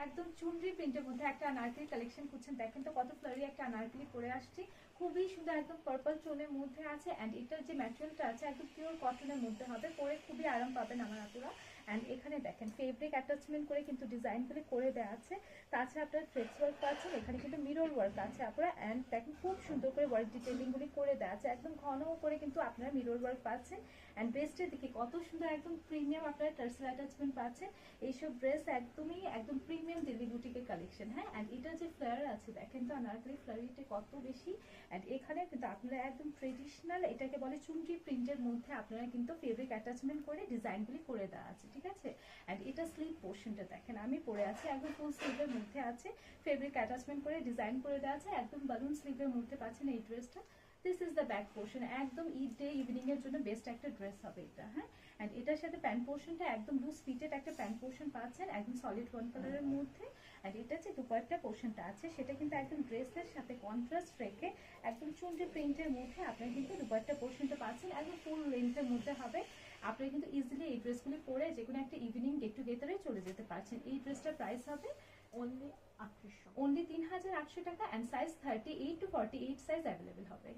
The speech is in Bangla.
একদম চুনরি প্রিন্টের মধ্যে একটা আনারকলি কালেকশন করছেন। দেখেন তো কত ফ্লারি একটা আনারকলি পরে আসছে, খুবই সুন্দর, একদম পার্পল টোনের মধ্যে আছে। অ্যান্ড এটার যে ম্যাটেরিয়ালটা আছে একদম পিওর কটনের মধ্যে হবে, পরে খুবই আরাম পাবেন আমার আপুরা। অ্যান্ড এখানে দেখেন ফেব্রিক অ্যাটাচমেন্ট করে কিন্তু ডিজাইনগুলি করে দেওয়া আছে। তাছাড়া আপনার থ্রেডস ওয়ার্ক পাচ্ছেন, এখানে কিন্তু মিরর ওয়ার্ক আছে আপনারা। অ্যান্ড দেখেন খুব সুন্দর করে ওয়ার্ক ডিটেলিংগুলি করে দেওয়া আছে, একদম ঘন করে কিন্তু আপনারা মিরর ওয়ার্ক পাচ্ছেন। অ্যান্ড ব্রেস্টের দিকে কত সুন্দর একদম প্রিমিয়াম আপনারা টার্সেল অ্যাটাচমেন্ট পাচ্ছেন। এইসব ড্রেস একদম প্রিমিয়াম দিল্লি বুটিকের কালেকশন। হ্যাঁ, অ্যান্ড এটা যে ফ্লার আছে দেখেন তো আনারকলি ফ্লারিটা কত বেশি। অ্যান্ড এখানে কিন্তু আপনারা একদম ট্রেডিশনাল, এটাকে বলে চুমকি প্রিন্টের মধ্যে আপনারা কিন্তু ফেব্রিক অ্যাটাচমেন্ট করে ডিজাইনগুলি করে দেওয়া আছে, ঠিক আছে। অ্যান্ড এটা স্লিভ পোর্শনটা দেখেন আমি পরে আছি, একদম ফুল স্লিভের মধ্যে আছে, ফেব্রিক অ্যাটাচমেন্ট করে ডিজাইন করে দেওয়া আছে, একদম বালুন স্লিভের মধ্যে পাচ্ছেন এই ড্রেসটা। This is the back portion, একদম ঈদ ডে ইভিনিং এর জন্য বেস্ট একটা ড্রেস হবে এটা। হ্যাঁ, অ্যান্ড এটার সাথে প্যান্ট পোর্শনটা একদম লুজ ফিটেড একটা প্যান্ট পোর্শন পাচ্ছেন, একদম সলিড ওয়ান কালারের মধ্যে। অ্যান্ড এটা যে দুপাট্টা পোর্শনটা আছে সেটা কিন্তু একদম ড্রেসের সাথে কন্ট্রাস্ট রেখে একদম চুনরি প্রিন্টের মধ্যে আপনারা কিন্তু দুপাট্টা পোর্শনটা পাচ্ছেন, একদম ফুল লেন্থের মধ্যে হবে। আপনারা কিন্তু ইজিলি এই ড্রেসগুলি পরে যে কোনো একটা ইভিনিং গেট টুগেদারে চলে যেতে পারছেন। এই ড্রেসটার প্রাইস হবে অনলি 800, অনলি 3800 টাকা। And size 38 to 48 size available হবে।